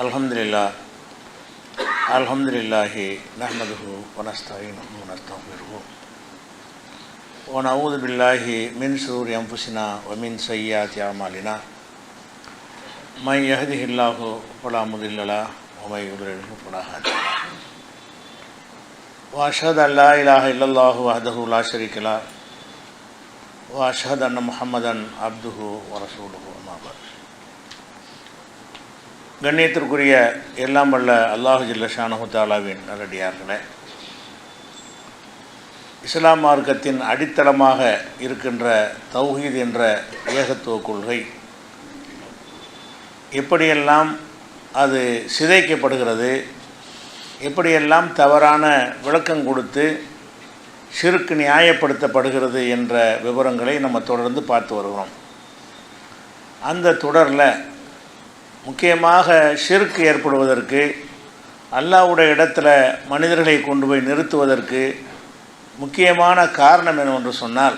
அல்ஹம்துலில்லாஹி நஹ்மதுஹு வ நஸ்தஈனுஹு வ நஸ்தக்ஃபிருஹு வ நஊது பில்லாஹி மின் ஷுரூரி அன்ஃபுஸினா வ மின் ஸய்யிஆத்தி அஅமாலினா மன் யஹ்திஹில்லாஹு ஃபலா முதில்ல லஹு வ மன் யுضللஹு ஃபலா ஹாதிய லஹு வ அஷ்ஹது அன் லா இலாஹா இல்லல்லாஹு வஹ்தஹு லா ஷரீக லஹு வ அஷ்ஹது அன்ன முஹம்மதன் அப்துஹு வ ரசூலுஹு. அம்மா பஅத். கண்ணியத்திற்குரிய எல்லாம் வல்ல அல்லாஹு ஜல்ல ஷானஹு தஆலாவின் நல்லடியார்களே, இஸ்லாம் மார்க்கத்தின் அடித்தளமாக இருக்கின்ற தௌஹீத் என்ற ஏகத்துவ கொள்கை எப்படியெல்லாம் அது சிதைக்கப்படுகிறது, எப்படியெல்லாம் தவறான விளக்கம் கொடுத்து ஷிர்க் நியாயப்படுத்தப்படுகிறது என்ற விவரங்களை நம்ம தொடர்ந்து பார்த்து வருகிறோம். அந்த தொடரில் முக்கியமாக ஷிர்க் ஏற்படுவதற்கு, அல்லாஹ்வுடைய இடத்துல மனிதர்களை கொண்டு போய் நிறுத்துவதற்கு முக்கியமான காரணம் என்னவென்று சொன்னால்,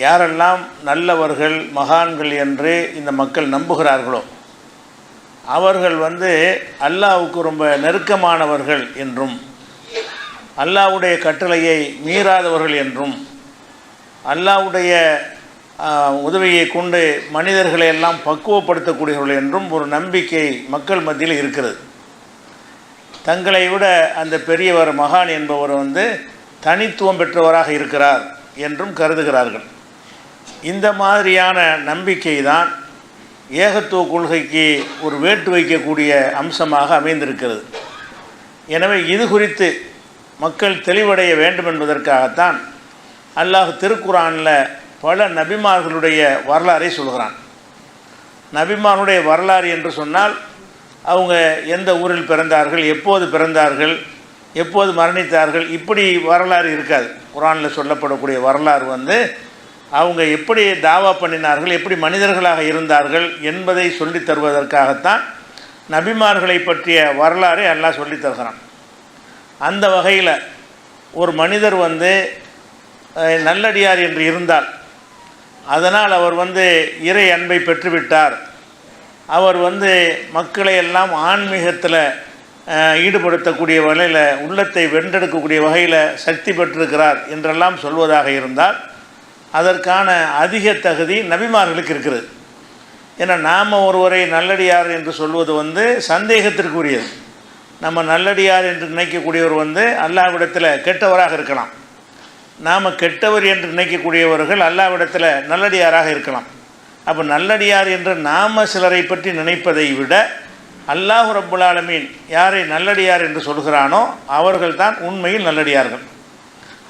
யாரெல்லாம் நல்லவர்கள் மகான்கள் என்று இந்த மக்கள் நம்புகிறார்களோ அவர்கள் அல்லாஹ்வுக்கு ரொம்ப நெருக்கமானவர்கள் என்றும், அல்லாஹ்வுடைய கட்டளையை மீறாதவர்கள் என்றும், அல்லாஹ்வுடைய உதவியை கொண்டு மனிதர்களை எல்லாம் பக்குவப்படுத்தக்கூடியவர்கள் என்றும் ஒரு நம்பிக்கை மக்கள் மத்தியில் இருக்கிறது. தங்களை விட அந்த பெரியவர் மகான் என்பவர் தனித்துவம் பெற்றவராக இருக்கிறார் என்றும் கருதுகிறார்கள். இந்த மாதிரியான நம்பிக்கை தான் ஏகத்துவ கொள்கைக்கு ஒரு வேட்டு வைக்கக்கூடிய அம்சமாக அமைந்திருக்கிறது. எனவே இது குறித்து மக்கள் தெளிவடைய வேண்டும் என்பதற்காகத்தான் அல்லாஹ் திருக்குர்ஆனில் பல நபிமார்களுடைய வரலாறை சொல்கிறான். நபிமார்களுடைய வரலாறு என்று சொன்னால் அவங்க எந்த ஊரில் பிறந்தார்கள், எப்போது பிறந்தார்கள், எப்போது மரணித்தார்கள், இப்படி வரலாறு இருக்காது. குர்ஆனில் சொல்லப்படக்கூடிய வரலாறு அவங்க எப்படி தாவா பண்ணினார்கள், எப்படி மனிதர்களாக இருந்தார்கள் என்பதை சொல்லித் தருவதற்காகத்தான் நபிமார்களை பற்றிய வரலாறை அல்லாஹ் சொல்லித் தருகிறான். அந்த வகையில் ஒரு மனிதர் நல்லடியார் என்று இருந்தால், அதனால் அவர் இறை அன்பை பெற்றுவிட்டார், அவர் மக்களை எல்லாம் ஆன்மீகத்தில் ஈடுபடுத்தக்கூடிய வகையில், உள்ளத்தை வென்றெடுக்கக்கூடிய வகையில் சக்தி பெற்றிருக்கிறார் என்றெல்லாம் சொல்வதாக இருந்தால் அதற்கான அதிக தகுதி நபிமார்களுக்கு இருக்கிறது. ஏன்னா நாம் ஒருவரை நல்லடியார் என்று சொல்வது சந்தேகத்திற்குரியது. நம்ம நல்லடியார் என்று நினைக்கக்கூடியவர் அல்லாஹ்விடத்தில் கெட்டவராக இருக்கலாம், நாம் கெட்டவர் என்று நினைக்கக்கூடியவர்கள் அல்லாஹ்விடத்தில் நல்லடியாராக இருக்கலாம். அப்போ நல்லடியார் என்று நாம் சிலரை பற்றி நினைப்பதை விட அல்லாஹ் ரப்புல் ஆலமீன் யாரை நல்லடியார் என்று சொல்கிறானோ அவர்கள்தான் உண்மையில் நல்லடியார்கள்.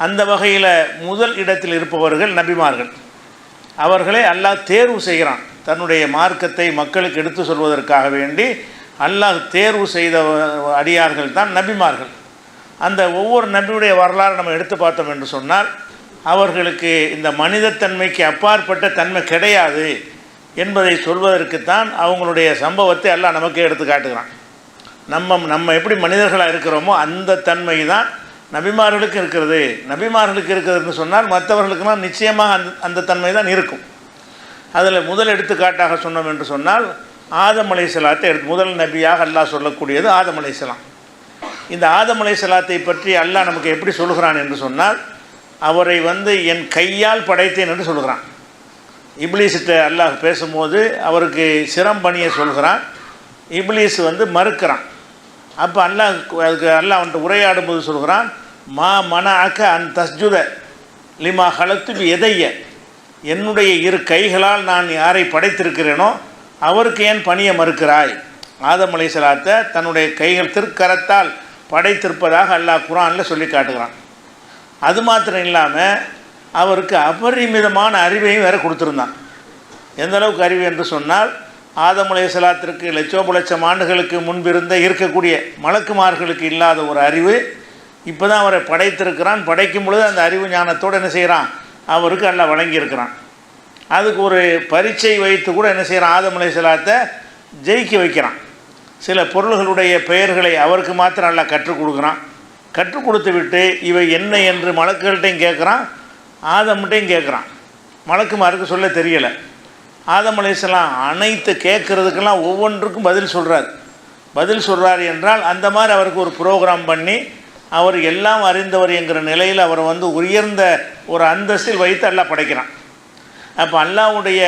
அந்த வகையில் முதல் இடத்தில் இருப்பவர்கள் நபிமார்கள். அவர்களை அல்லாஹ் தேர்வு செய்கிறான். தன்னுடைய மார்க்கத்தை மக்களுக்கு எடுத்து சொல்வதற்காக வேண்டி அல்லாஹ் தேர்வு செய்த அடியார்கள் தான் நபிமார்கள். அந்த ஒவ்வொரு நபியுடைய வரலாறு நம்ம எடுத்து பார்த்தோம் என்று சொன்னால் அவர்களுக்கு இந்த மனிதத்தன்மைக்கு அப்பாற்பட்ட தன்மை கிடையாது என்பதை சொல்வதற்குத்தான் அவங்களுடைய சம்பவத்தை எல்லாம் நமக்கே எடுத்து காட்டுகிறான். நம்ம எப்படி மனிதர்களாக இருக்கிறோமோ அந்த தன்மை தான் நபிமார்களுக்கு இருக்கிறது. நபிமார்களுக்கு இருக்கிறதுன்னு சொன்னால் மற்றவர்களுக்கெல்லாம் நிச்சயமாக அந்த தன்மை தான் இருக்கும். அதில் முதல் எடுத்துக்காட்டாக சொன்னோம் என்று சொன்னால் ஆதம் அலைஹிஸ்ஸலாத்தை முதல் நபியாக அல்லாஹ் சொல்லக்கூடியது ஆதம் அலைஹிஸ்ஸலாம். இந்த ஆதம் அலைஹிஸ்ஸலாத்தை பற்றி அல்லாஹ் நமக்கு எப்படி சொல்கிறான் என்று சொன்னால், அவரை என் கையால் படைத்தேன் என்று சொல்கிறான். இப்லீஸ்கிட்ட அல்லாஹ் பேசும்போது அவருக்கு சிரம் பணியை சொல்கிறான். இப்லீஸ் மறுக்கிறான். அப்போ அதுக்கு அல்லாஹ் அவன்கிட்ட உரையாடும்போது சொல்கிறான், மா மனஅக அன் தஸ்ஜுத லிமா ஹலக்து பி யதைய, என்னுடைய இரு கைகளால் நான் யாரை படைத்திருக்கிறேனோ அவருக்கு ஏன் பணியை மறுக்கிறாய்? ஆதம் அலைஹிஸ்ஸலாத்தை தன்னுடைய கைகள் திருக்கரத்தால் படைத்திருப்பதாக அல்லாஹ் குர்ஆனில் சொல்லி காட்டுகிறான். அது மாத்திரம் இல்லாமல் அவருக்கு அபரிமிதமான அறிவையும் வேறு கொடுத்துருந்தான். எந்த அளவுக்கு அறிவு என்று சொன்னால், ஆதம் அலைஹிஸ்ஸலாத்திற்கு லட்சோபலட்சம் ஆண்டுகளுக்கு முன்பிருந்த இருக்கக்கூடிய மலக்குமார்களுக்கு இல்லாத ஒரு அறிவு இப்போ தான் அவரை படைத்திருக்கிறான். படைக்கும் பொழுது அந்த அறிவு ஞானத்தோடு என்ன செய்கிறான், அவருக்கு அல்லாஹ் வழங்கியிருக்கிறான். அதுக்கு ஒரு பரீட்சை வைத்து கூட என்ன செய்கிறான், ஆதம் அலைஹிஸ்ஸலாத்தை ஜெயிக்க வைக்கிறான். சில பொருள்களுடைய பெயர்களை அவருக்கு மாத்திரம் அல்லாஹ் கற்றுக் கொடுக்குறான். கற்றுக் கொடுத்து விட்டு இவை என்ன என்று மலக்குகள்கிட்டையும் கேட்குறான், ஆதம்கிட்டையும் கேட்குறான். மலக்குமாருக்கு சொல்ல தெரியலை. ஆதம் அலைஹிஸ்ஸலாம் அனைத்து கேட்குறதுக்கெல்லாம் ஒவ்வொன்றுக்கும் பதில் சொல்கிறார். பதில் சொல்கிறார் என்றால் அந்த மாதிரி அவருக்கு ஒரு ப்ரோக்ராம் பண்ணி அவர் எல்லாம் அறிந்தவர் என்கிற நிலையில் அவரை வந்து உயர்ந்த ஒரு அந்தஸ்தில் வைத்து அல்லாஹ் படைக்கிறான். அப்போ அல்லாஹ்வுடைய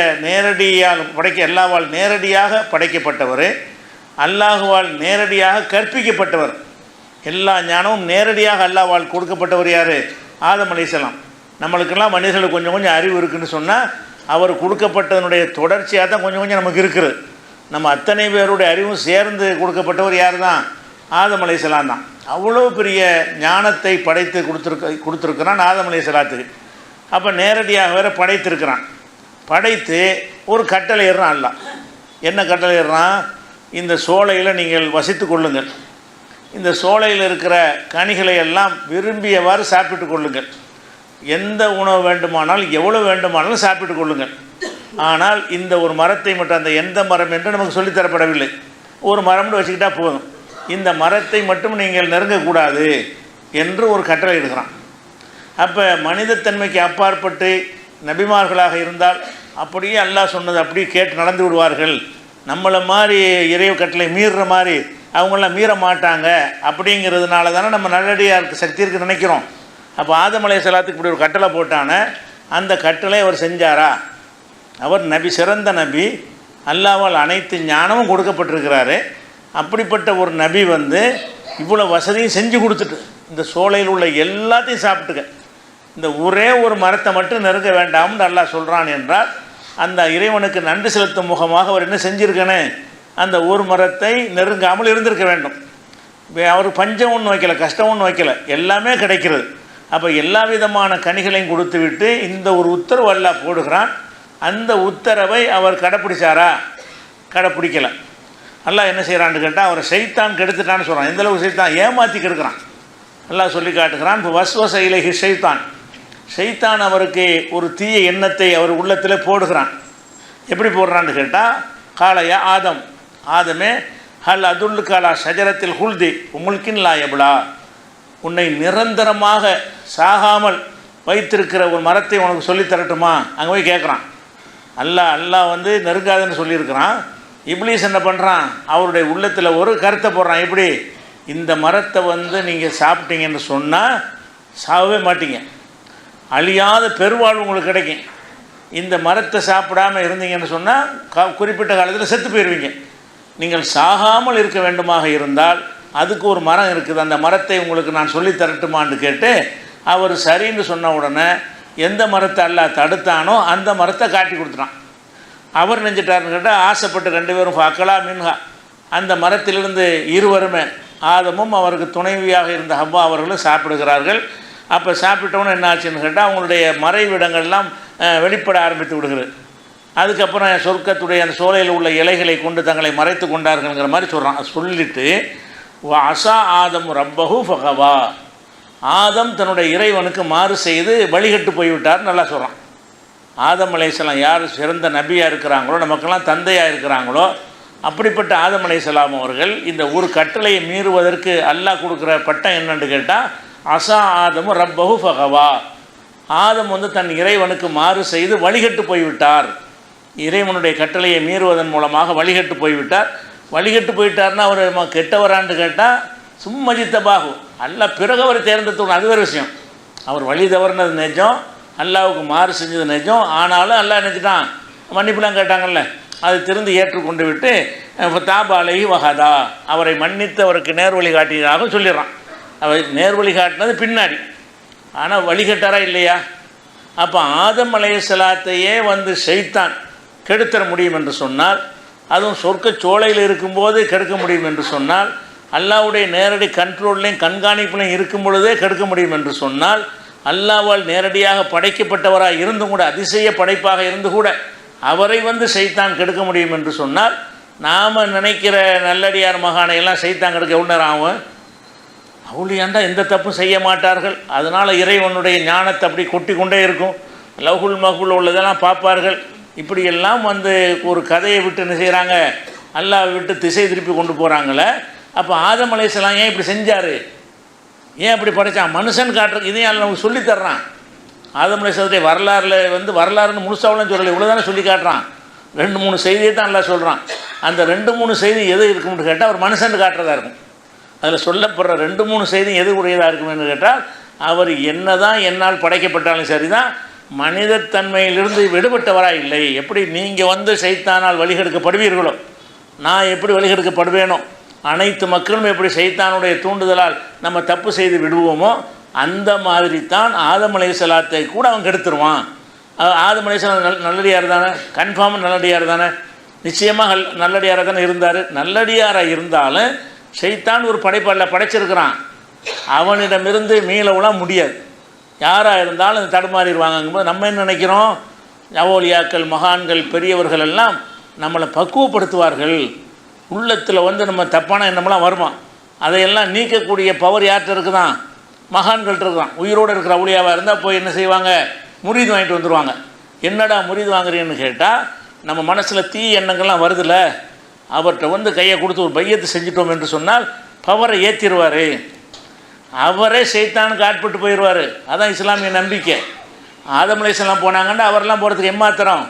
அல்லாஹ்வால் நேரடியாக படைக்கப்பட்டவர், அல்லாஹ்வால் நேரடியாக கற்பிக்கப்பட்டவர். எல்லா ஞானமும் நேரடியாக அல்லாஹ்வால் கொடுக்கப்பட்டவர் யார்? ஆதம் அலைஹிஸ்ஸலாம். நம்மளுக்கெல்லாம் மனிதர்களுக்கு கொஞ்சம் கொஞ்சம் அறிவு இருக்குதுன்னு சொன்னால் அவர் கொடுக்கப்பட்டதனுடைய தொடர்ச்சியாக தான் கொஞ்சம் கொஞ்சம் நமக்கு இருக்குது. நம்ம அத்தனை பேருடைய அறிவும் சேர்ந்து கொடுக்கப்பட்டவர் யார் தான்? ஆதம் அலைஹிஸ்ஸலாம் தான். அவ்வளோ பெரிய ஞானத்தை படைத்து கொடுத்துருக்கிறான் ஆதம் அலைஹிஸ்ஸலாத்துக்கு. அப்போ நேரடியாக வேறு படைத்திருக்கிறான். படைத்து ஒரு கட்டளை ஏறுறான் அல்லாஹ். என்ன கட்டளை ஏறுறான்? இந்த சோலையில் நீங்கள் வசித்து கொள்ளுங்கள், இந்த சோலையில் இருக்கிற கனிகளை எல்லாம் விரும்பியவாறு சாப்பிட்டு கொள்ளுங்கள், எந்த உணவு வேண்டுமானாலும் எவ்வளோ வேண்டுமானாலும் சாப்பிட்டு கொள்ளுங்கள். ஆனால் இந்த ஒரு மரத்தை மட்டும், அந்த எந்த மரம் என்று நமக்கு சொல்லித்தரப்படவில்லை, ஒரு மரம்னு வச்சுக்கிட்டா போதும், இந்த மரத்தை மட்டும் நீங்கள் நெருங்கக்கூடாது என்று ஒரு கட்டளை எடுக்கிறான். அப்போ மனிதத்தன்மைக்கு அப்பாற்பட்டு நபிமார்களாக இருந்தால் அப்படியே அல்லாஹ் சொன்னது அப்படியே கேட்டு நடந்து விடுவார்கள். நம்மளை மாதிரி இறைவ கட்டளை மீறுற மாதிரி அவங்களாம் மீற மாட்டாங்க. அப்படிங்கிறதுனால தானே நம்ம நல்லடியாக சக்தி இருக்கு நினைக்கிறோம். அப்போ ஆதம் அலைஹிஸ்ஸலாத்துக்கு இப்படி ஒரு கட்டளை போட்டான, அந்த கட்டளை அவர் செஞ்சாரா? அவர் நபி, சிறந்த நபி, அல்லாஹ்வால் அனைத்து ஞானமும் கொடுக்கப்பட்டிருக்கிறாரு. அப்படிப்பட்ட ஒரு நபி வந்து இவ்வளோ வசதியும் செஞ்சு கொடுத்துட்டு இந்த சோலையில் உள்ள எல்லாத்தையும் சாப்பிட்டுக்க, இந்த ஒரே ஒரு மரத்தை மட்டும் நெருங்க வேண்டாம்னு அல்லாஹ் சொல்கிறான் என்றால், அந்த இறைவனுக்கு நன்றி செலுத்தும் முகமாக அவர் என்ன செஞ்சுருக்கனே, அந்த ஒரு மரத்தை நெருங்காமல் இருந்திருக்க வேண்டும். அவர் பஞ்சம் ஒன்றும் வைக்கல, கஷ்டம் ஒன்றும் வைக்கல, எல்லாமே கிடைக்கிறது. அப்போ எல்லா விதமான கனிகளையும் கொடுத்து விட்டு இந்த ஒரு உத்தரவு அல்லாஹ் போடுகிறான். அந்த உத்தரவை அவர் கடைப்பிடிச்சாரா? கடைப்பிடிக்கலை. அல்லாஹ் என்ன செய்கிறான்னு கேட்டால், அவரை ஷைத்தான் கெடுத்துட்டான்னு சொல்கிறான். எந்தளவுக்கு ஷைத்தான் ஏமாற்றி கெடுக்கிறான் அல்லாஹ் சொல்லி காட்டுகிறான். இப்போ வஸ்வஸ இலைஹி ஷைத்தான், ஷைத்தான் அவருக்கு ஒரு தீய எண்ணத்தை அவர் உள்ளத்தில் போடுகிறான். எப்படி போடுறான்னு கேட்டால், காலையா ஆதம், ஆதமே ஹல் அதுல்லு காலா ஷஜரத்தில் ஹுல்தி உமுல்கின் லாயபுலா, உன்னை நிரந்தரமாக சாகாமல் வைத்திருக்கிற ஒரு மரத்தை உனக்கு சொல்லி தரட்டுமா? அங்கே போய் கேட்குறான். அல்லாஹ் வந்து நெருங்காதுன்னு சொல்லியிருக்கிறான். இப்லீஸ் என்ன பண்ணுறான்? அவருடைய உள்ளத்தில் ஒரு கருத்தை போடுறான். எப்படி? இந்த மரத்தை வந்து நீங்கள் சாப்பிட்டீங்கன்னு சொன்னால் சாகவே மாட்டீங்க, அழியாத பெருவாழ்வு உங்களுக்கு கிடைக்கும். இந்த மரத்தை சாப்பிடாமல் இருந்தீங்கன்னு சொன்னால் குறிப்பிட்ட காலத்தில் செத்து போயிடுவீங்க. நீங்கள் சாகாமல் இருக்க வேண்டுமாக இருந்தால் அதுக்கு ஒரு மரம் இருக்குது, அந்த மரத்தை உங்களுக்கு நான் சொல்லி தரட்டுமான்னு கேட்டு அவர் சரின்னு சொன்ன உடனே எந்த மரத்தை அல்லாஹ் தடுத்தானோ அந்த மரத்தை காட்டி கொடுத்துட்டான். அவர் நெஞ்சிட்டாருன்னு கேட்டால், ஆசைப்பட்டு ரெண்டு பேரும் அக்கலா மின்ஹா, அந்த மரத்திலிருந்து இருவருமே, ஆதமும் அவருக்கு துணைவியாக இருந்த ஹவ்வா அவர்களும் சாப்பிடுகிறார்கள். அப்போ சாப்பிட்டவொன்னு என்ன ஆச்சுன்னு கேட்டால், அவங்களுடைய மறைவிடங்கள்லாம் வெளிப்பட ஆரம்பித்து விடுகிறது. அதுக்கப்புறம் சொர்க்கத்துடைய அந்த சோலையில் உள்ள இலைகளை கொண்டு தங்களை மறைத்து கொண்டார்கள்ங்கிற மாதிரி சொல்கிறான். சொல்லிவிட்டு அசா ஆதம் ரப்பஹு ஃபகவா, ஆதம் தன்னுடைய இறைவனுக்கு மாறு செய்து வழிகட்டு போய்விட்டார் நல்லா சொல்கிறான். ஆதம் அலைஹிஸ்ஸலாம் யார் சிறந்த நபியாக இருக்கிறாங்களோ, நமக்கெல்லாம் தந்தையாக இருக்கிறாங்களோ, அப்படிப்பட்ட ஆதம் அலைஹிஸ்ஸலாம் அவர்கள் இந்த ஒரு கட்டளையை மீறுவதற்கு அல்லாஹ் கொடுக்குற பட்டம் என்னன்னு கேட்டால், அசா ஆதமு ரப்பஹு ஃபகவா, ஆதம் வந்து தன் இறைவனுக்கு மாறு செய்து வழிகட்டு போய்விட்டார். இறைவனுடைய கட்டளையை மீறுவதன் மூலமாக வழிகட்டு போய்விட்டார். வழிகட்டு போயிட்டார்னா அவர் கெட்டவரான்னு கேட்டால் சும்மஜித்தபாகு, அல்லாஹ் பிறகு அவர் தேர்ந்தெடுத்தோம், அது வேறு விஷயம். அவர் வழி தவறுனது நிஜம், அல்லாவுக்கு மாறு செஞ்சது நிஜம். ஆனாலும் அல்லாஹ் நினச்சிட்டான், மன்னிப்புலாம் கேட்டாங்கல்ல, அது திருந்து ஏற்றுக்கொண்டு விட்டு தாபாலை வஹதா, அவரை மன்னித்து அவருக்கு நேர்வழி காட்டியதாக சொல்லிடுறான். அவர் நேர்வழி காட்டினது பின்னாடி, ஆனால் வழிகட்டாரா இல்லையா? அப்போ ஆதம் அலைஹிஸ்ஸலாத்தையே வந்து ஷைத்தான் கெடுத்தர முடியும் என்று சொன்னால், அதுவும் சொர்க்க சோலையில் இருக்கும்போது கெடுக்க முடியும் என்று சொன்னால், அல்லாஹ்வுடைய நேரடி கண்ட்ரோல்லையும் கண்காணிப்புலையும் இருக்கும் பொழுதே கெடுக்க முடியும் என்று சொன்னால், அல்லாஹ்வால் நேரடியாக படைக்கப்பட்டவராக இருந்தும் கூட, அதிசய படைப்பாக இருந்து கூட அவரை வந்து ஷைத்தான் கெடுக்க முடியும் என்று சொன்னால், நாம் நினைக்கிற நல்லடியார் மகானை எல்லாம் ஷைத்தான் கெடுக்க எவ்வளோ நேரம் ஆகும்? அவுளியாண்டா எந்த தப்பும் செய்ய மாட்டார்கள். அதனால் இறைவனுடைய ஞானத்தை அப்படி கொட்டி கொண்டே இருக்கும். லவ்ஹுல் மஹ்ஃபூல் உள்ளதெல்லாம் பார்ப்பார்கள். இப்படியெல்லாம் வந்து ஒரு கதையை விட்டு என்ன செய்கிறாங்க, அல்லாஹ் விட்டு திசை திருப்பி கொண்டு போகிறாங்களே. அப்போ ஆதம் அலைஹிஸ்ஸலாம் ஏன் இப்படி செஞ்சார், ஏன் அப்படி படைத்தான்? மனுஷன் காட்டுறது இதையும் அல்ல நமக்கு சொல்லித்தர்றான். ஆதம் அலைஹிஸ்ஸலாத்துடைய வரலாறுல வந்து வரலாறுன்னு முழுசாவெல்லாம் சொல்லலை, இவ்வளோ தானே சொல்லி காட்டுறான். 2 3 செய்தியை தான் அல்லாஹ் சொல்கிறான். அந்த 2 3 செய்தி எது இருக்கும்னு கேட்டால் அவர் மனுஷன் காட்டுறதா இருக்கும். அதில் சொல்லப்படுற 2 3 செய்தி எது உடையதாக இருக்கும்னு கேட்டால் அவர் என்ன தான் என்னால் படைக்கப்பட்டாலும் சரி தான் மனிதத்தன்மையிலிருந்து விடுபட்டவராக இல்லை. எப்படி நீங்கள் வந்து சைத்தானால் வழிகெடுக்கப்படுவீர்களோ, நான் எப்படி வழிகெடுக்கப்படுவேனோ, அனைத்து மக்களும் எப்படி சைத்தானுடைய தூண்டுதலால் நம்ம தப்பு செய்து விடுவோமோ அந்த மாதிரி தான் ஆதம் அலைஹிஸ்ஸலாத்தை கூட அவன் கெடுத்துருவான். ஆதம் அலைஹிஸ்ஸலாம் நல்லடியார் தானே, கன்ஃபார்ம் நல்லடியார் தானே, நிச்சயமாக நல்லடியாராக தானே இருந்தார். நல்லடியாராக இருந்தாலும் சைத்தான் ஒரு படைப்பாளில் படைச்சிருக்கிறான், அவனிடமிருந்து மீளவுலாம் முடியாது. யாராக இருந்தாலும் தடுமாறிடுவாங்கும்போது நம்ம என்ன நினைக்கிறோம், அவோலியாக்கள் மகான்கள் பெரியவர்கள் எல்லாம் நம்மளை பக்குவப்படுத்துவார்கள், உள்ளத்தில் வந்து நம்ம தப்பான எண்ணமெல்லாம் வருமா, அதையெல்லாம் நீக்கக்கூடிய பவர் யார்கிட்ட இருக்குதான், மகான்கள்ட்ட இருக்கான். உயிரோடு இருக்கிற அவுளியாவாக இருந்தால் போய் என்ன செய்வாங்க, முரீது வாங்கிட்டு வந்துடுவாங்க. என்னடா முரீது வாங்குறீன்னு கேட்டால் நம்ம மனசில் தீ எண்ணங்கள்லாம் வருதில்ல, அவர்கிட்ட வந்து கையை கொடுத்து ஒரு பையத்தை செஞ்சிட்டோம் என்று சொன்னால் பவரை ஏற்றிடுவார், அவரே சைத்தானுக்கு ஆட்பட்டு போயிடுவார். அதான் இஸ்லாமிய நம்பிக்கை. ஆதம் அலைஹிஸ்ஸலாம் போனாங்கன்னா அவரெல்லாம் போகிறதுக்கு எம்மாத்திரம்.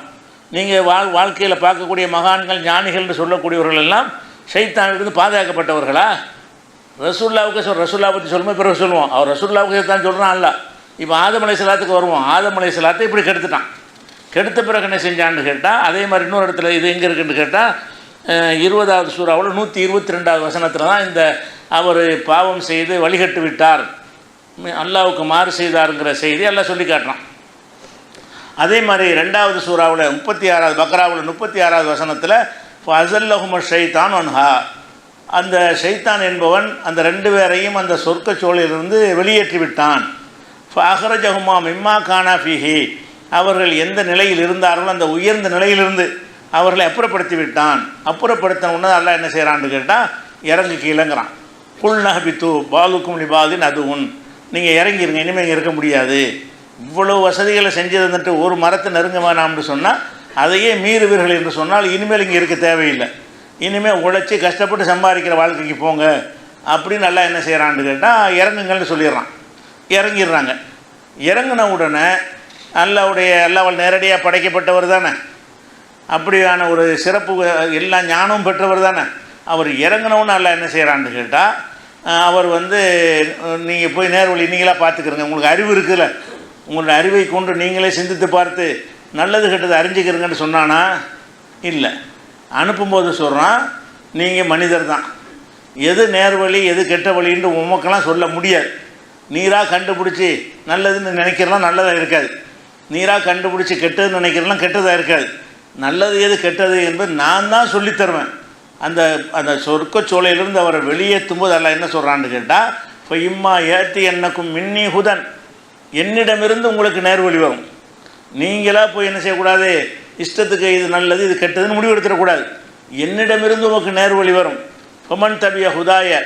நீங்கள் வாழ்க்கையில் பார்க்கக்கூடிய மகான்கள் ஞானிகள்னு சொல்லக்கூடியவர்கள் எல்லாம் சைத்தானிலிருந்து பாதுகாக்கப்பட்டவர்களா? ரசூல்லாவுக்கு ரசூல்லா பற்றி சொல்லும்போது பிறகு சொல்லுவோம், அவர் ரசூல்லாவுக்கு தான் சொல்கிறான் அல்ல. இப்போ ஆதம் அலைஹிஸ்ஸலாத்துக்கு வருவோம். ஆதம் அலைஹிஸ்ஸலாத்தை இப்படி கெடுத்துட்டான். கெடுத்த பிறகு என்ன செஞ்சான்னு கேட்டால் அதே மாதிரி இன்னொரு இடத்துல இது எங்கே இருக்குன்னு கேட்டால் 20வது சூறாவில் 122வது வசனத்தில் தான் இந்த அவர் பாவம் செய்து வழிகட்டு விட்டார், அல்லாஹ்வுக்கு மாறு செய்தாருங்கிற செய்தி எல்லாம் சொல்லி காட்டுறான். அதே மாதிரி 2வது சூறாவில் 36வது பக்ராவில் 36வது வசனத்தில் ஃபஸல்லஹும ஷைத்தான் அன்ஹா, அந்த ஷைத்தான் என்பவன் அந்த 2 பேரையும் அந்த சொர்க்க சோலையிலிருந்து வெளியேற்றி விட்டான். ஃபஅஹ்ரஜஹுமா மிம்மா கானா ஃபீஹி, அவர்கள் எந்த நிலையில் இருந்தார்களோ அந்த உயர்ந்த நிலையிலிருந்து அவர்களை அப்புறப்படுத்தி விட்டான். அப்புறப்படுத்த உடனே அல்லாஹ் என்ன செய்கிறான்னு கேட்டால் இறங்கு கீழங்கிறான். குல் நஹ்பித்து பாலுக்கும் லிபாதின் அதுவும், நீங்கள் இறங்கிருங்க, இனிமேல் இருக்க முடியாது. இவ்வளோ வசதிகளை செஞ்சிருந்துட்டு ஒரு மரத்தை நெருங்க வேணாம்னு சொன்னால் அதையே மீறுவீர்கள் என்று சொன்னால் இனிமேல் இங்கே இருக்க தேவையில்லை, இனிமேல் உழைச்சி கஷ்டப்பட்டு சம்பாதிக்கிற வாழ்க்கைக்கு போங்க அப்படின்னு நல்லா என்ன செய்கிறான்னு கேட்டால் இறங்குங்கள்னு சொல்லிடுறான். இறங்கிடுறாங்க. இறங்கின உடனே அல்லாஹ்வுடைய நேரடியாக படைக்கப்பட்டவர் தானே, அப்படியான ஒரு சிறப்பு எல்லா ஞானமும் பெற்றவர் தானே. அவர் இறங்கினவுன்னு அல்லாஹ் என்ன செய்கிறான்னு கேட்டால் அவர் வந்து நீங்கள் போய் நேர்வழி நீங்களாக பார்த்துக்கிறங்க, உங்களுக்கு அறிவு இருக்குல்ல, உங்களுடைய அறிவை கொண்டு நீங்களே சிந்தித்து பார்த்து நல்லது கெட்டது அறிஞ்சிக்கிறங்கன்னு சொன்னானா? இல்லை. அனுப்பும்போது சொல்கிறான், நீங்கள் மனிதர் தான், எது நேர்வழி எது கெட்ட வழின்னு உமக்கெல்லாம் சொல்ல முடியாது. நீராக கண்டுபிடிச்சி நல்லதுன்னு நினைக்கிறலாம் நல்லதாக இருக்காது, நீராக கண்டுபிடிச்சி கெட்டதுன்னு நினைக்கிறலாம் கெட்டதாக இருக்காது. நல்லது எது கெட்டது என்பது நான் தான் சொல்லித்தருவேன். அந்த அந்த சொர்க்க சோலையிலிருந்து அவரை வெளியேற்றும் போது எல்லாம் என்ன சொல்கிறான்னு கேட்டால் இப்போ இம்மா ஏற்றி என்னக்கும் மின்னி ஹுதன், என்னிடமிருந்து உங்களுக்கு நேர்வழி வரும். நீங்களாக போய் என்ன செய்யக்கூடாது, இஷ்டத்துக்கு இது நல்லது இது கெட்டதுன்னு முடிவு எடுத்துடக்கூடாது. என்னிடமிருந்து உங்களுக்கு நேர்வழி வரும். ஃபமன் தபிய ஹுதாய,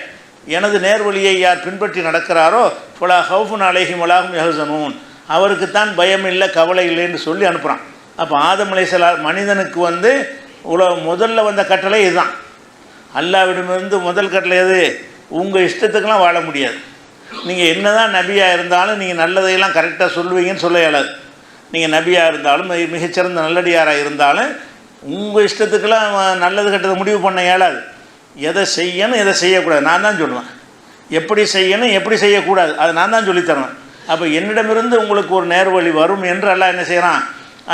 எனது நேர்வழியை யார் பின்பற்றி நடக்கிறாரோ ஃபலா ஹவுஃபுன் அலைஹிம் வலாஹும் யஹ்ஸனூன், அவருக்குத்தான் பயம் இல்லை கவலை இல்லைன்னு சொல்லி அனுப்புகிறான். அப்போ ஆதம் அலைஹிஸ்ஸலாம் மனிதனுக்கு வந்து முதல்ல வந்த கட்டளை இதுதான். அல்லாஹ்விடமிருந்து முதல் கட்டளை எது, உங்கள் இஷ்டத்துக்கெல்லாம் வாழ முடியாது. நீங்கள் என்ன தான் நபியாக இருந்தாலும் நீங்கள் நல்லதையெல்லாம் கரெக்டாக சொல்லுவீங்கன்னு சொல்ல இயலாது. நீங்கள் நபியாக இருந்தாலும் மிகச்சிறந்த நல்லடியாராக இருந்தாலும் உங்கள் இஷ்டத்துக்கெல்லாம் நல்லது கெட்டதை முடிவு பண்ண இயலாது. எதை செய்யணும் எதை செய்யக்கூடாது நான் தான் சொல்லுவேன், எப்படி செய்யணும் எப்படி செய்யக்கூடாது அது நான் தான் சொல்லித்தருவேன். அப்போ என்னிடமிருந்து உங்களுக்கு ஒரு நேர்வழி வரும் என்று அல்லாஹ் என்ன செய்கிறான்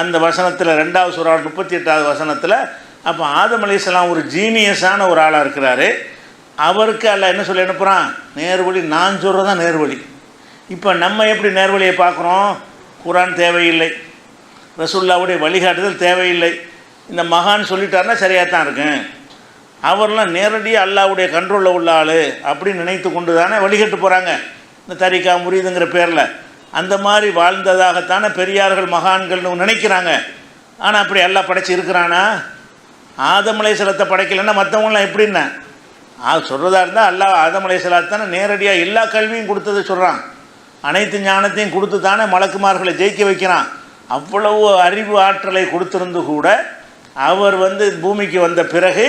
அந்த வசனத்தில் 2வது சூரா 38வது வசனத்தில். அப்போ ஆதம் அலைஹிஸ்ஸலாம் ஒரு ஜீனியஸான ஒரு ஆளாக இருக்கிறாரு. அவருக்கு அல்லாஹ் என்ன சொல்லி அனுப்புகிறான், நேர்வழி நான் சொல்கிறது தான் நேர்வழி. இப்போ நம்ம எப்படி நேர்வழியை பார்க்குறோம், குர்ஆன் தேவையில்லை, ரசூலுல்லாஹ்வுடைய வழிகாட்டுதல் தேவையில்லை, இந்த மகான் சொல்லிட்டாருன்னா சரியாக தான் இருக்கும், அவர்லாம் நேரடியாக அல்லாஹ்வுடைய கண்ட்ரோலில் உள்ள ஆள் அப்படின்னு நினைத்து கொண்டு தானே வழிகட்டு போகிறாங்க இந்த தரிகா முரீதுங்கிற பேரில். அந்த மாதிரி வாழ்ந்ததாகத்தானே பெரியார்கள் மகான்கள்னு நினைக்கிறாங்க. ஆனால் அப்படி எல்லாம் படைச்சி இருக்கிறானா? ஆதம் அலைஹிஸ்ஸலாத்தை படைக்கலைன்னா மற்றவங்களாம் எப்படின்னா சொல்கிறதா இருந்தால் அல்லாஹ் ஆதம் அலைஹிஸ்ஸலாத்தை தானே நேரடியாக எல்லா கல்வியும் கொடுத்ததை சொல்கிறான், அனைத்து ஞானத்தையும் கொடுத்து தானே மலக்குமார்களை ஜெயிக்க வைக்கிறான். அவ்வளவு அறிவு ஆற்றலை கொடுத்திருந்து கூட அவர் வந்து பூமிக்கு வந்த பிறகு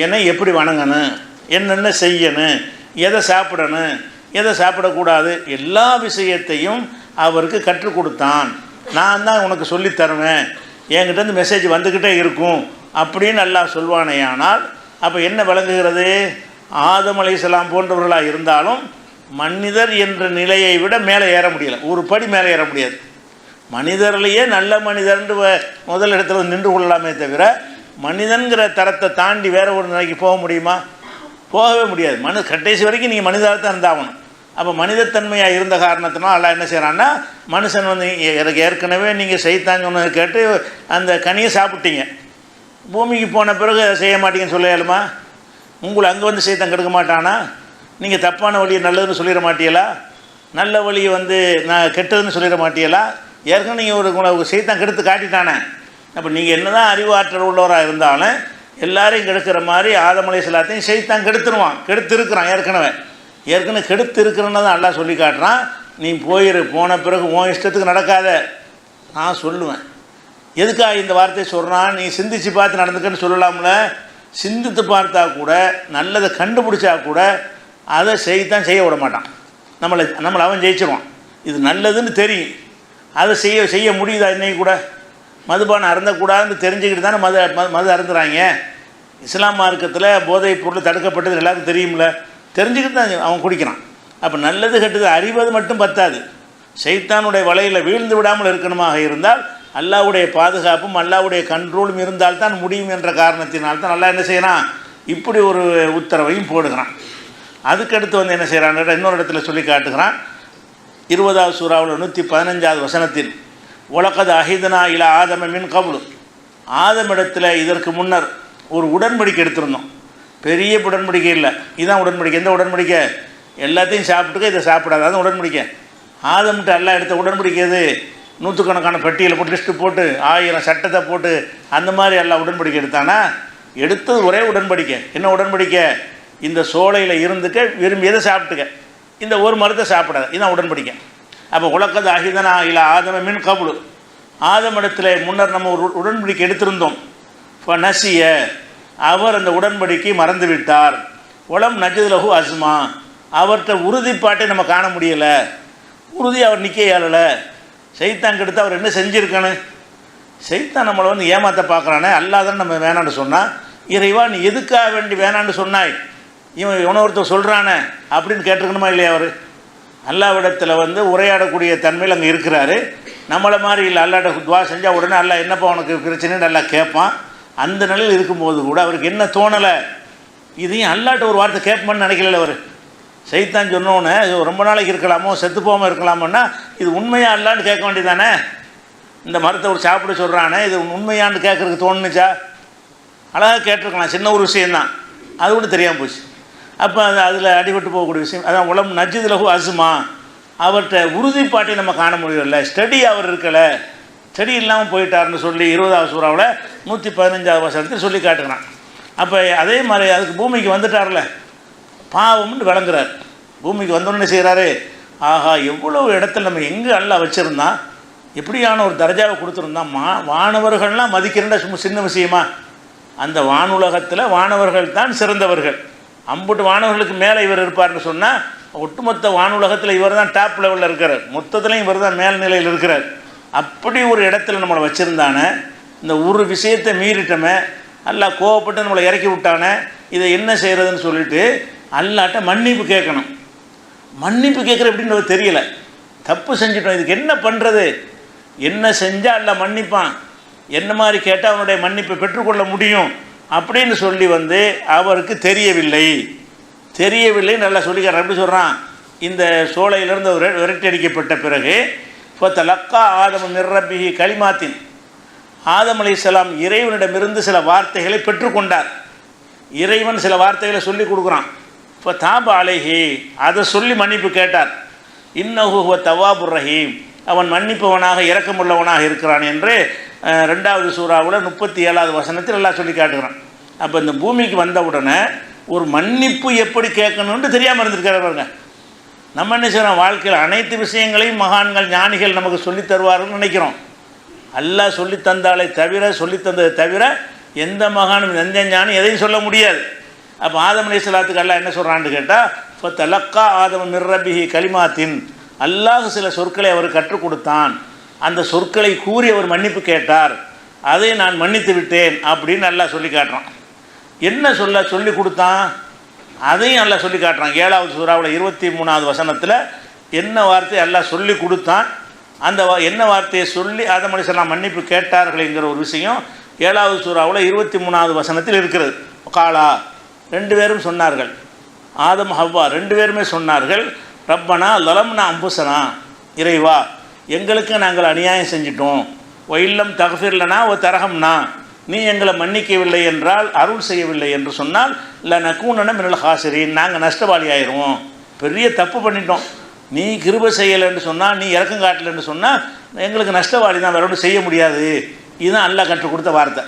என்னை எப்படி வணங்கணும், என்னென்ன செய்யணும், எதை சாப்பிடணும் எதை சாப்பிடக்கூடாது எல்லா விஷயத்தையும் அவருக்கு கற்றுக் கொடுத்தான். நான் தான் உனக்கு சொல்லித்தருவேன், என்கிட்டேருந்து மெசேஜ் வந்துக்கிட்டே இருக்கும் அப்படின்னு அல்லாஹ் சொல்வானேயானால் அப்போ என்ன விளங்குகிறது? ஆதம் அலைஹிஸ்ஸலாம் போன்றவர்களாக இருந்தாலும் மனிதர் என்ற நிலையை விட மேலே ஏற முடியலை, ஒரு படி மேலே ஏற முடியாது. மனிதர்லேயே நல்ல மனிதர்ன்று முதல் இடத்துல நின்று கொள்ளலாமே தவிர மனிதன்கிற தரத்தை தாண்டி வேறு ஒரு நிலைக்கு போக முடியுமா? போகவே முடியாது. கடைசி வரைக்கும் நீங்கள் மனிதராக தான் இருந்தாகணும். அப்போ மனிதத்தன்மையாக இருந்த காரணத்தினால் அல்லாஹ் என்ன செய்கிறான்னா, மனுஷன் வந்து எனக்கு ஏற்கனவே நீங்கள் செய்தான்னு சொன்னதை கேட்டு அந்த கனியை சாப்பிட்டீங்க, பூமிக்கு போன பிறகு அதை செய்ய மாட்டீங்கன்னு சொல்ல இயலுமா? உங்களை அங்கே வந்து செய்தான் கெடுக்க மாட்டானா? நீங்கள் தப்பான வழியை நல்லதுன்னு சொல்லிட மாட்டீங்களா? நல்ல வழியை வந்து நான் கெட்டதுன்னு சொல்லிட மாட்டீங்களா? ஏற்கனவே நீங்கள் ஒரு செய்தான் கெடுத்து காட்டிட்டானே. அப்போ நீங்கள் என்ன தான் அறிவாற்றல் உள்ளவராக இருந்தாலும் எல்லாரையும் கெடுக்கிற மாதிரி ஆதம் அலைஹிஸ்ஸலாத்தையும் செய்தான் கெடுத்துருவான், கெடுத்துருக்கிறான். ஏற்கனவே கெடுத்து இருக்கிறன்னு தான் அல்லாஹ் சொல்லி காட்டுறான். நீ போயிரு, போன பிறகு உன் இஷ்டத்துக்கு நடக்காத நான் சொல்லுவேன். எதுக்காக இந்த வார்த்தையை சொல்கிறான்? நீ சிந்திச்சு பார்த்து நடந்துக்கன்னு சொல்லலாம்ல. சிந்தித்து பார்த்தா கூட நல்லதை கண்டுபிடிச்சா கூட அதை செய்யத்தான் செய்ய விட மாட்டான். நம்மளை அவன் ஜெயிச்சிருவான். இது நல்லதுன்னு தெரியும், அதை செய்ய முடியுதா? இன்னைக்கு கூட மதுபானம் அருந்தக்கூடாதுன்னு தெரிஞ்சுக்கிட்டு தானே மது அருந்துறாங்க. இஸ்லாம் மார்க்கத்தில் போதைப் பொருள் தடுக்கப்பட்டது எல்லாருக்கும் தெரியும்ல, தெரிஞ்சுக்கிட்டு தான் அவன் குடிக்கிறான். அப்போ நல்லது கெட்டது அறிவது மட்டும் பத்தாது, ஷைத்தானுடைய வலையில் வீழ்ந்து விடாமல் இருக்கணுமாக இருந்தால் அல்லாஹ்வுடைய பாதுகாப்பும் அல்லாஹ்வுடைய கண்ட்ரோலும் இருந்தால்தான் முடியும் என்ற காரணத்தினால்தான் அல்லாஹ் என்ன செய்யறான், இப்படி ஒரு உத்தரவையும் போடுகிறான். அதுக்கடுத்து வந்து என்ன செய்கிறான், இன்னொரு இடத்துல சொல்லி காட்டுகிறான். 20வது சூறாவில் 115வது வசனத்தில் உலகது அஹிதனா இலா ஆதம மின் கபுலு, ஆதமிடத்தில் இதற்கு முன்னர் ஒரு உடன்படிக்கை எடுத்திருந்தோம். பெரிய உடன்படிக்கை இல்லை, இதுதான் உடன்படிக்கை. எந்த உடன்படிக்கை? எல்லாத்தையும் சாப்பிட்டுக்க, இதை சாப்பிடாது, அதுதான் உடன்படிக்கை. ஆதம்கிட்ட எல்லாம் எடுத்த உடன்படிக்கை எது? நூற்றுக்கணக்கான பட்டியலை போட்டு லிஸ்ட்டு போட்டு 1000 சட்டத்தை போட்டு அந்த மாதிரி எல்லாம் உடன்படிக்கை எடுத்தானா? எடுத்தது ஒரே உடன்படிக்கை. என்ன உடன்படிக்கை? இந்த சோலையில் இருந்துக்க, விரும்பியதை சாப்பிட்டுக்க, இந்த ஒரு மரத்தை சாப்பிடாது, இதுதான் உடன்படிக்கை. அப்போ உலகது அஹிதனா இல்லை ஆதம மின் கபுலு, ஆதமிடத்தில் முன்னர் நம்ம ஒரு உடன்படிக்கை எடுத்திருந்தோம். இப்போ நசிய, அவர் அந்த உடன்படிக்கை மறந்து விட்டார். உலம் நஜிதுலகு அஸ்மா, அவர்கிட்ட உறுதிப்பாட்டை நம்ம காண முடியலை, உறுதி அவர் நிற்க இயலலை. சைத்தான் கெடுத்து அவர் என்ன செஞ்சுருக்கணும்? சைத்தான் நம்மளை வந்து ஏமாற்ற பார்க்குறானே. அல்லாதான் நம்ம வேணான்னு சொன்னால், இறைவா நீ எதுக்காக வேண்டி வேணான்னு சொன்னாய், இவன் ஒருத்தர் சொல்கிறானே அப்படின்னு கேட்டிருக்கணுமா இல்லையா? அவர் அல்லாவிடத்தில் வந்து உரையாடக்கூடிய தன்மையில் அங்கே இருக்கிறாரு. நம்மளை மாதிரி இல்லை, அல்லாட்ட துவா செஞ்சால் உடனே அல்லா என்னப்பா உனக்கு பிரச்சனைன்னு நல்லா கேட்பான். அந்த நிலையில் இருக்கும்போது கூட அவருக்கு என்ன தோணலை, இதையும் அல்லாட்ட ஒரு வார்த்தை கேட்போம்னு நினைக்கல. அவர் சைத்தான் சொன்னோன்னே ரொம்ப நாளைக்கு இருக்கலாமோ, செத்து போகாமல் இருக்கலாமோன்னா இது உண்மையாக அல்லான்னு கேட்க வேண்டியதானே. இந்த மரத்தை ஒரு சாப்பிட சொல்கிறானே, இது உண்மையான்னு கேட்குறதுக்கு தோணுச்சா? அழகாக கேட்டிருக்கலாம், சின்ன ஒரு விஷயந்தான், அது கூட தெரியாமல் போச்சு. அப்போ அதில் அடிபட்டு போகக்கூடிய விஷயம் அதான் உலம் நஜிதுலகு அசுமா, அவர்கிட்ட உறுதிப்பாட்டை நம்ம காண முடியல. ஸ்டடி அவர் இருக்கலை, ஸ்டடி இல்லாமல் போயிட்டார்னு சொல்லி 20வது சூறாவில் 115வது வசனத்தில் சொல்லி காட்டுகிறான். அப்போ அதே மாதிரி அதுக்கு பூமிக்கு வந்துட்டார்ல, பாவம்னு விளங்குறார். பூமிக்கு வந்தோன்னு செய்கிறாரு, ஆஹா எவ்வளோ இடத்துல நம்ம எங்கே அல்லா வச்சுருந்தான், எப்படியான ஒரு தர்ஜாவை கொடுத்துருந்தான். வானவர்கள்லாம் மதிக்கிறேன்டா சும்மா சின்ன விஷயமா? அந்த வானுலகத்தில் வானவர்கள் தான் சிறந்தவர்கள். அம்புட்டு வானவர்களுக்கு மேலே இவர் இருப்பார்னு சொன்னால், ஒட்டுமொத்த வானுலகத்தில் இவர் தான் டாப் லெவலில் இருக்கிறார், மொத்தத்துலேயும் இவர் தான் மேல்நிலையில் இருக்கிறார். அப்படி ஒரு இடத்துல நம்மளை வச்சுருந்தானே, இந்த ஒரு விஷயத்தை மீறிட்டோமே, அல்லாஹ் கோவப்பட்டு நம்மளை இறக்கி விட்டானே, இதை என்ன செய்கிறதுன்னு சொல்லிட்டு அல்லாட்ட மன்னிப்பு கேட்கணும். மன்னிப்பு கேட்குற எப்படின்னு தெரியலை, தப்பு செஞ்சிட்டோம், இதுக்கு என்ன பண்ணுறது, என்ன செஞ்சால் அல்லாஹ் மன்னிப்பான், என்ன மாதிரி கேட்டால் அவனுடைய மன்னிப்பை பெற்றுக்கொள்ள முடியும் அப்படின்னு சொல்லி வந்து அவருக்கு தெரியவில்லை நல்லா சொல்லிக்கிறார். எப்படி சொல்கிறான், இந்த சோலையிலிருந்து விரட்டி அடிக்கப்பட்ட பிறகு இப்போ தலக்கா ஆதம் மிர்ரபிஹி கலிமாத்தின், ஆதம் அலைஹிஸ்ஸலாம் இறைவனிடமிருந்து சில வார்த்தைகளை பெற்றுக்கொண்டார். இறைவன் சில வார்த்தைகளை சொல்லி கொடுக்குறான். இப்போ தாப அலைஹி, அதை சொல்லி மன்னிப்பு கேட்டார். இன்னஹு ஹுவ தவ்வாபுர் ரஹீம், அவன் மன்னிப்பவனாக இரக்கமுள்ளவனாக இருக்கிறான் என்று 2வது சூறாவில் 37வது வசனத்தில் எல்லாம் சொல்லி காட்டுகிறான். அப்போ இந்த பூமிக்கு வந்த உடனே ஒரு மன்னிப்பு எப்படி கேட்கணும்னு தெரியாமல் இருந்திருக்கிற பாருங்க. நம்ம என்ன செய்கிறோம், வாழ்க்கையில் அனைத்து விஷயங்களையும் மகான்கள் ஞானிகள் நமக்கு சொல்லித் தருவார்கள்னு நினைக்கிறோம். அல்லாஹ் சொல்லித்தந்தாலே தவிர, சொல்லித்தந்ததை தவிர எந்த மகானும் எந்த ஞானி எதையும் சொல்ல முடியாது. அப்போ ஆதம் அலைஹிஸ்ஸலாத்துக்கு அல்லாஹ் என்ன சொல்கிறான்னு கேட்டால், இப்போ தலக்கா ஆதம் மிர்ரபிஹி கலிமாத்தின், அல்லாஹ் சில சொற்களை அவர் கற்றுக் கொடுத்தான், அந்த சொற்களை கூறி அவர் மன்னிப்பு கேட்டார். அதை நான் மன்னித்து விட்டேன் அப்படின்னு அல்லாஹ் சொல்லி காட்டுறான். என்ன சொல்லி கொடுத்தான் அதையும் அல்லாஹ் சொல்லி காட்டுறான். 7வது சூறாவில் 23வது வசனத்தில் என்ன வார்த்தை அல்லாஹ் சொல்லி கொடுத்தான், அந்த என்ன வார்த்தையை சொல்லி ஆதம் அலைஹிஸ்ஸலாம் மன்னிப்பு கேட்டார்கள்ங்கிற ஒரு விஷயம் 7வது சூறாவில் 23வது வசனத்தில் இருக்கிறது. காலா, 2 பேரும் சொன்னார்கள், ஆதம் ஹவ்வா 2 பேருமே சொன்னார்கள், ரப்பனா லலம்னா அம்புசனா, இறைவா எங்களுக்கு நாங்கள் அநியாயம் செஞ்சிட்டோம், ஒயில்லம் தகஃபிர்லனா ஓ தரகம்னா, நீ எங்களை மன்னிக்கவில்லை என்றால், அருள் செய்யவில்லை என்று சொன்னால், இல்லை நக்கூனன மினல் ஹாசிரின், நாங்கள் நஷ்டவாளி ஆயிடுவோம், பெரிய தப்பு பண்ணிட்டோம், நீ கிருபை செய்யலைன்னு சொன்னால், நீ இறக்கம் காட்டலைன்னு சொன்னால் எங்களுக்கு நஷ்டவாளி தான், வேற ஒன்றும் செய்ய முடியாது. இதுதான் அல்லாஹ் கற்றுக் கொடுத்த வார்த்தை.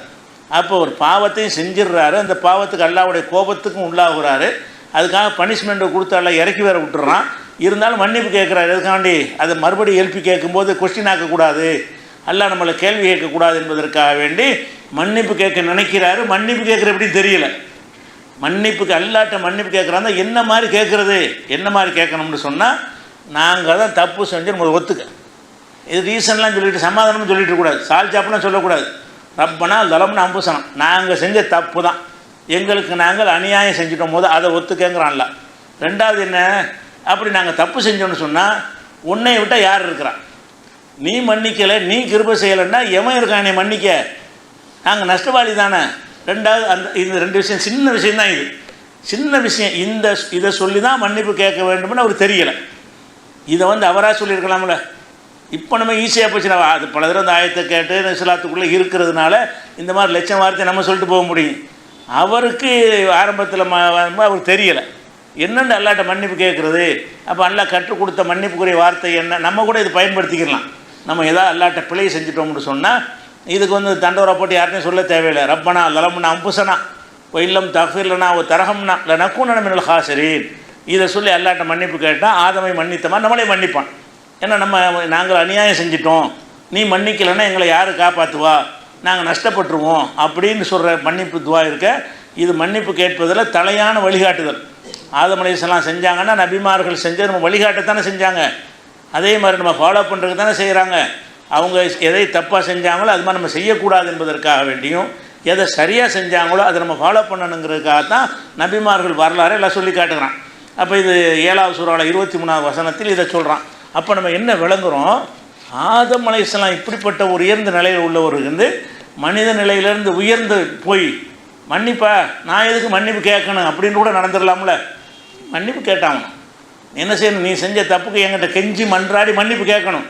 அப்போ ஒரு பாவத்தையும் செஞ்சிடுறாரு, அந்த பாவத்துக்கு அல்லாஹ்வுடைய கோபத்துக்கும் உள்ளாகுறாரு, அதுக்காக பனிஷ்மெண்ட்டை கொடுத்து எல்லாம் இறக்கி வேற விட்டுறான். இருந்தாலும் மன்னிப்பு கேட்குறாரு. எதுக்காண்டி அதை மறுபடியும் எழுப்பி கேட்கும்போது கொஸ்டின் ஆக்கக்கூடாது, அல்லாஹ் நம்மளை கேள்வி கேட்கக்கூடாது என்பதற்காக வேண்டி மன்னிப்பு கேட்க நினைக்கிறாரு. மன்னிப்பு கேட்குற எப்படின்னு தெரியல. மன்னிப்புக்கு அல்லாட்ட மன்னிப்பு கேட்குறாங்க, என்ன மாதிரி கேட்குறது, என்ன மாதிரி கேட்கணும்னு சொன்னால், நாங்கள் தான் தப்பு செஞ்சு நம்ம ஒத்துக்க, இது ரீசன்லாம் சொல்லிட்டு சமாதானம்னு சொல்லிட்டு கூடாது, சால் சாப்புலாம் சொல்லக்கூடாது. ரப்பனா லலம்னா அம்புசனம், நாங்கள் செஞ்ச தப்பு தான், எங்களுக்கு நாங்கள் அநியாயம் செஞ்சிட்டோம் போது அதை ஒத்துக்கங்கிறான்ல. 2வது என்ன, அப்படி நாங்கள் தப்பு செஞ்சோன்னு சொன்னால் உன்னை விட்டால் யார் இருக்கிறான், நீ மன்னிக்கலை, நீ கிருபை செய்யலைன்னா எவன் இருக்கான் என்னை மன்னிக்க, நாங்கள் நஷ்டவாளி தானே. 2வது இந்த 2 விஷயம், சின்ன விஷயந்தான் இது, சின்ன விஷயம். இதை சொல்லி தான் மன்னிப்பு கேட்க வேண்டும்னு அவர் தெரியலை. இதை அவராக சொல்லியிருக்கலாம்ல. இப்போ நம்ம ஈஸியாக போச்சுனா, அது பல தடவை அந்த ஆயத்தை கேட்டு இஸ்லாத்துக்குள்ளே இருக்கிறதுனால இந்த மாதிரி லட்சம் வார்த்தை நம்ம சொல்லிட்டு போக முடியும். அவருக்கு ஆரம்பத்தில் அவருக்கு தெரியலை என்னென்னு அல்லாட்ட மன்னிப்பு கேட்குறது. அப்போ அல்லாஹ் கற்றுக் கொடுத்த மன்னிப்புக்குரிய வார்த்தை என்ன, நம்ம கூட இது பயன்படுத்திக்கலாம். நம்ம எதாவது அல்லாட்ட பிழை செஞ்சிட்டோம்னு சொன்னால் இதுக்கு தண்டோரா போட்டு யார்ட்டையும் சொல்ல தேவையில்லை. ரப்பனா லலம்னா அம்புசனா ஒயில்லம் தஃபிர்லனா ஓ தரகம்னா இல்லை நக்கூனன மினல் ஹாசிரின், இதை சொல்லி அல்லாட்ட மன்னிப்பு கேட்டால் ஆதமை மன்னித்தமா நம்மளே மன்னிப்பான். ஏன்னா நாங்கள் அநியாயம் செஞ்சிட்டோம், நீ மன்னிக்கலைன்னா எங்களை யார் காப்பாற்றுவா, நாங்கள் நஷ்டப்பட்டுருவோம் அப்படின்னு சொல்கிற மன்னிப்பு துவா இருக்க. இது மன்னிப்பு கேட்பதில் தலையான வழிகாட்டுதல். ஆதம் அலைஹிஸ்ஸலாம் செஞ்சாங்கன்னா நபிமார்கள் செஞ்சு நம்ம வழிகாட்டத்தானே செஞ்சாங்க, அதே மாதிரி நம்ம ஃபாலோ பண்ணுறதுக்கு தானே செய்கிறாங்க. அவங்க எதை தப்பாக செஞ்சாங்களோ அது மாதிரி நம்ம செய்யக்கூடாது என்பதற்காக வேண்டியும், எதை சரியாக செஞ்சாங்களோ அதை நம்ம ஃபாலோ பண்ணணுங்கிறதுக்காக தான் நபிமார்கள் வரலாறு எல்லாம் சொல்லி காட்டுகிறான். அப்போ இது 7வது சூறாவில் 23வது வசனத்தில் இதை சொல்கிறான். அப்போ நம்ம என்ன விளங்குறோம், ஆதம் அலைஹிஸ்ஸலாம் இப்படிப்பட்ட ஒரு உயர்ந்த நிலையில் உள்ளவர் மனித நிலையிலேருந்து உயர்ந்து போய் மன்னிப்பா, நான் எதுக்கு மன்னிப்பு கேட்கணும் அப்படின்னு கூட நடந்துடலாம்ல. மன்னிப்பு கேட்டாங்க, என்ன செய்யணும், நீ செஞ்ச தப்புக்கு என்கிட்ட கெஞ்சி மன்றாடி மன்னிப்பு கேட்கணும்.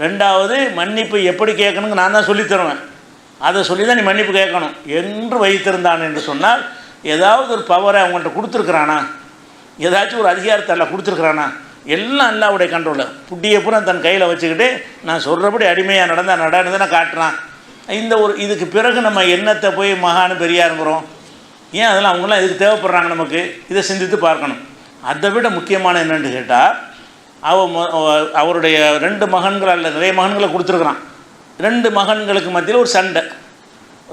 2வது மன்னிப்பு எப்படி கேட்கணுங்க நான் தான் சொல்லி தருவேன், அதை சொல்லி தான் நீ மன்னிப்பு கேட்கணும் என்று வைத்திருந்தான் என்று சொன்னால், ஏதாவது ஒரு பவரை அவங்கள்ட்ட கொடுத்துருக்குறானா, ஏதாச்சும் ஒரு அதிகாரத்தை எல்லாம் கொடுத்துருக்குறானா, எல்லாம் அல்லாஹ்வுடைய கண்ட்ரோலில் புட்டியை பூரா தன் கையில் வச்சுக்கிட்டு நான் சொல்கிறபடி அடிமையாக நடந்ததை காட்டுறான். இதுக்கு பிறகு நம்ம என்னத்தை போய் மகானு பெரியாருங்கிறோம், ஏன் அதெல்லாம் அவங்களாம் இதுக்கு தேவைப்படுறாங்க நமக்கு, இதை சிந்தித்து பார்க்கணும். அதை விட முக்கியமான என்னென்னு கேட்டால், அவருடைய 2 மகன்கள் அல்ல நிறைய மகன்களை கொடுத்துருக்குறான். 2 மகன்களுக்கு மத்தியில் ஒரு சண்டை.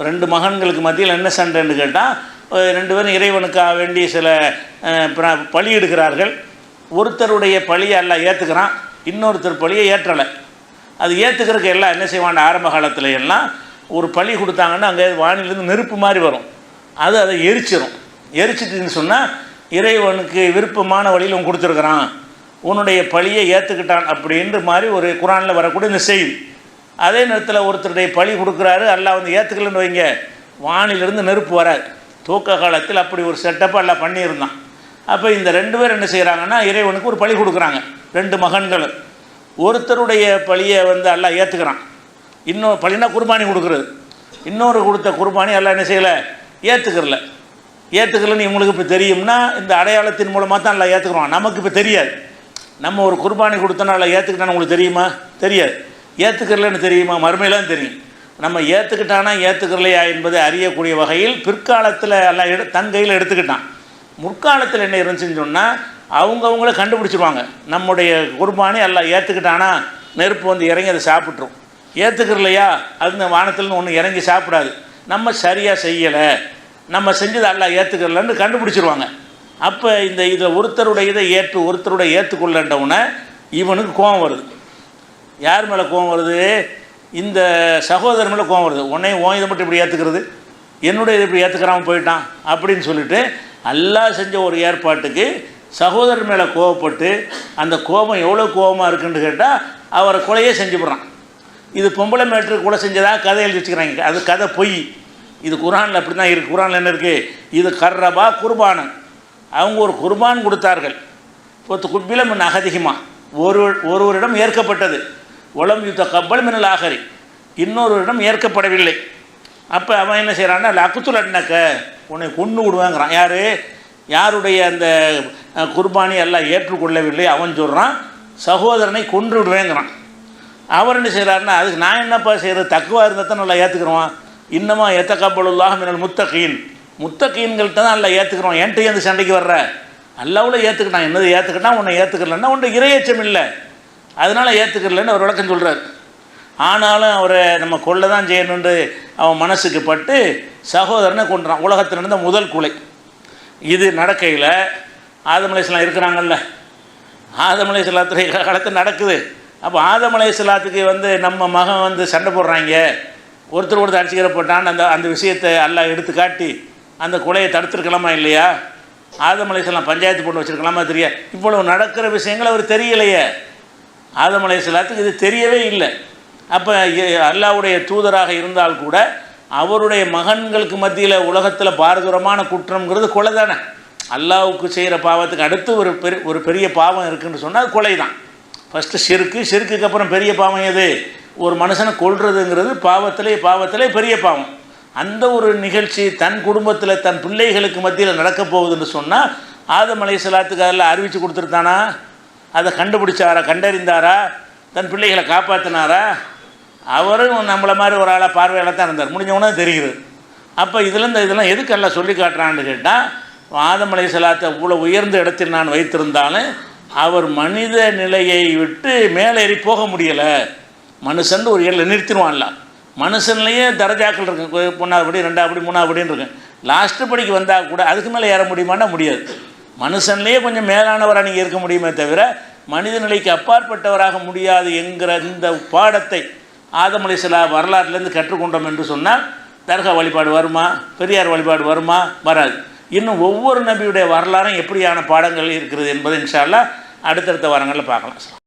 2 மகன்களுக்கு மத்தியில் என்ன சண்டைன்னு கேட்டால், 2 பேரும் இறைவனுக்காக வேண்டி சில பழி எடுக்கிறார்கள். ஒருத்தருடைய பழியை எல்லாம் ஏற்றுக்கிறான், இன்னொருத்தர் பழியை ஏற்றலை. அது ஏற்றுக்கிறதுக்கு எல்லாம் என்ன செய்வான், ஆரம்ப காலத்தில் எல்லாம் ஒரு பழி கொடுத்தாங்கன்னா அங்கே வானிலிருந்து நெருப்பு மாதிரி வரும், அதை எரிச்சிடும். எரிச்சிட்டுன்னு சொன்னால் இறைவனுக்கு விருப்பமான வழியில் அவன் கொடுத்துருக்குறான், உன்னுடைய பழியை ஏற்றுக்கிட்டான் அப்படின்ற மாதிரி ஒரு குரானில் வரக்கூடிய இந்த செய்தி. அதே நேரத்தில் ஒருத்தருடைய பழி கொடுக்குறாரு, அல்லாஹ் ஏற்றுக்கலன்னு வைங்க, வானிலிருந்து நெருப்பு வராது. தூக்க காலத்தில் அப்படி ஒரு செட்டப்பை எல்லாம் பண்ணியிருந்தான். அப்போ இந்த 2 பேர் என்ன செய்கிறாங்கன்னா இறைவனுக்கு ஒரு பழி கொடுக்குறாங்க. 2 மகன்கள். ஒருத்தருடைய பழியை அல்லாஹ் ஏற்றுக்கிறான், இன்னொரு பழினா குர்பானி கொடுக்குறது, இன்னொரு கொடுத்த குர்பானி எல்லாம் என்ன செய்யலை, ஏற்றுக்கலன்னு இவங்களுக்கு இப்போ தெரியும்னா இந்த அடையாளத்தின் மூலமாக தான் எல்லாம் ஏற்றுக்கிறோம். நமக்கு இப்போ தெரியாது, நம்ம ஒரு குர்பானி கொடுத்தோன்னா எல்லாம் ஏற்றுக்கிட்டான்னு உங்களுக்கு தெரியுமா, தெரியாது. ஏற்றுக்கலன்னு தெரியுமா, மறுமையிலாம் தெரியும். நம்ம ஏற்றுக்கிட்டானா ஏற்றுக்கலையா என்பதை அறியக்கூடிய வகையில் பிற்காலத்தில் எல்லாம் தன் கையில் எடுத்துக்கிட்டான். முற்காலத்தில் என்ன இருந்துச்சுன்னு சொன்னால் அவங்கள கண்டுபிடிச்சிருவாங்க, நம்முடைய குர்பானி எல்லாம் ஏற்றுக்கிட்டானா நெருப்பு இறங்கி அதை சாப்பிட்ரும், ஏற்றுக்கிறலையா அது வானத்துலேருந்து ஒன்று இறங்கி சாப்பிடாது, நம்ம சரியாக செய்யலை, நம்ம செஞ்சது எல்லாம் ஏற்றுக்கிறலன்னு கண்டுபிடிச்சிருவாங்க. அப்போ இதில் ஒருத்தருடைய இதை ஒருத்தருடைய ஏற்றுக்கொள்ளன்றவுடனே இவனுக்கு கோபம் வருது. யார் மேலே கோபம் வருது, இந்த சகோதரன் மேலே கோவம் வருது. உன்னை இதை மட்டும் இப்படி ஏற்றுக்கிறது, என்னுடைய இதை இப்படி ஏற்றுக்கிறாமல் போயிட்டான் அப்படின்னு சொல்லிட்டு அல்லாஹ் செஞ்ச ஒரு ஏற்பாட்டுக்கு சகோதரர் மேலே கோவப்பட்டு அந்த கோபம் எவ்வளோ கோபமாக இருக்குன்னு கேட்டால் அவரை கொலையே செஞ்சுப்படுறான். இது பொம்பளை மேட்ரு கொலை செஞ்சதாக கதை எழுதி வச்சுக்கிறாங்க. அது கதை பொய். இது குர்ஆனில் அப்படி தான் இருக்குது. குர்ஆனில் என்ன இருக்குது? இது கர்ரபா குர்பானன், அவங்க ஒரு குர்பான் கொடுத்தார்கள். குப்பில மின் அகதிகமா, ஒருவரிடம் ஏற்கப்பட்டது. உலம் யுத்த கப்பல் மின்னல் ஆகரி, இன்னொருவரிடம் ஏற்கப்படவில்லை. அப்போ அவன் என்ன செய்கிறான்னா லக்குத்துல அண்ணக்க உன்னை கொண்டு விடுவாங்கிறான். யாருடைய அந்த குர்பானி எல்லாம் ஏற்றுக்கொள்ளவில்லை அவன் சொல்கிறான் சகோதரனை கொன்று விடுவேங்கிறான். அவர் என்ன செய்கிறாருன்னா அதுக்கு நான் என்னப்பா செய்கிறது, தக்குவா இருந்தால் தான் நல்லா ஏற்றுக்கிறோம். இன்னமா எத்தக்கப்பலுல்லாஹ் மினல் முத்தகீன்கள்கிட்ட தான் நல்லா ஏற்றுக்கிறோம். என்கிட்ட எந்த சண்டைக்கு வர்ற அல்லாவில் ஏற்றுக்கிட்டான். என்னது ஏற்றுக்கிட்டான், உன்னை ஏற்றுக்கலன்னா உன்னை இறையச்சம் இல்லை, அதனால் ஏற்றுக்கலன்னு அவர் விளக்கம் சொல்கிறார். ஆனாலும் அவரை நம்ம கொல்ல தான் செய்யணுன்று அவன் மனசுக்கு பட்டு சகோதரனை கொண்டுறான். உலகத்தில் இருந்த முதல் கொலை இது நடக்கையில் ஆதம் அலைஹிஸ்ஸலாம் இருக்கிறாங்கல்ல, ஆதம் அலைஹிஸ்ஸலாத்துடைய காலத்தில் நடக்குது. அப்போ ஆதம் அலைஹிஸ்ஸலாத்துக்கு நம்ம மகன் சண்டை போடுறாங்க, ஒருத்தர் அடிச்சுக்கிற போட்டான்னு அந்த விஷயத்தை அல்லாஹ் எடுத்து காட்டி அந்த கொலையை தடுத்துருக்கலாமா இல்லையா? ஆதம் அலைஹிஸ்ஸலாம் பஞ்சாயத்து போட்டு வச்சுருக்கலாமா? தெரியாது. இவ்வளவு நடக்கிற விஷயங்கள் அவர் தெரியலையே. ஆதம் அலைஹிஸ்ஸலாத்துக்கு இது தெரியவே இல்லை. அப்போ அல்லாஹ்வுடைய தூதராக இருந்தால் கூட அவருடைய மகன்களுக்கு மத்தியில் உலகத்தில் பாரதூரமான குற்றம்ங்கிறது கொலை தானே. அல்லாஹ்வுக்கு செய்கிற பாவத்துக்கு அடுத்து ஒரு பெரிய பாவம் இருக்குதுன்னு சொன்னால் அது கொலை தான். ஃபஸ்ட்டு ஷிர்க்குக்கு அப்புறம் பெரிய பாவம் எது? ஒரு மனுஷனை கொல்றதுங்கிறது பாவத்திலே பெரிய பாவம். அந்த ஒரு நிகழ்ச்சி தன் குடும்பத்தில் தன் பிள்ளைகளுக்கு மத்தியில் நடக்க போகுதுன்னு சொன்னால் ஆதம் அலைஹிஸ்ஸலாத்துக்கு அதில் அறிவித்து கொடுத்துருத்தானா? அதை கண்டுபிடிச்சாரா, கண்டறிந்தாரா, தன் பிள்ளைகளை காப்பாற்றினாரா? அவரும் நம்மளை மாதிரி ஒரு ஆளாக பார்வையால் தான் இருந்தார். முடிஞ்சவொன்னே தெரியுது. அப்போ இதெல்லாம் எதுக்கு எல்லாம் சொல்லி காட்டுறான்னு கேட்டால் ஆதம் அலைஹிஸ்ஸலாத்தை அவ்வளோ உயர்ந்த இடத்தில் நான் வைத்திருந்தாலும் அவர் மனித நிலையை விட்டு மேலே ஏறி போக முடியலை. மனுஷன் ஒரு ஏழில் நிறுத்திடுவான்ல. மனுஷன்லேயே தரஜாக்கள் இருக்கு, 1ஆவது படி 2ஆவது படி 3ஆவது படின்னு இருக்கு. லாஸ்ட்டு படிக்கு வந்தால் கூட அதுக்கு மேலே ஏற முடியுமான்னா முடியாது. மனுஷன்லேயே கொஞ்சம் மேலானவராக நீங்கள் இருக்க முடியுமே தவிர மனித நிலைக்கு அப்பாற்பட்டவராக முடியாது என்கிற இந்த பாடத்தை ஆதம் அலைஹிஸ்ஸலாம் வரலாற்றிலேருந்து கற்றுக்கொண்டோம் என்று சொன்னால் தர்கா வழிபாடு வருமா, பெரியார் வழிபாடு வருமா? வராது. இன்னும் ஒவ்வொரு நபியுடைய வரலாறும் எப்படியான பாடங்கள் இருக்கிறது என்பதை இன்ஷா அல்லாஹ் அடுத்தடுத்த வாரங்களில் பார்க்கலாம்.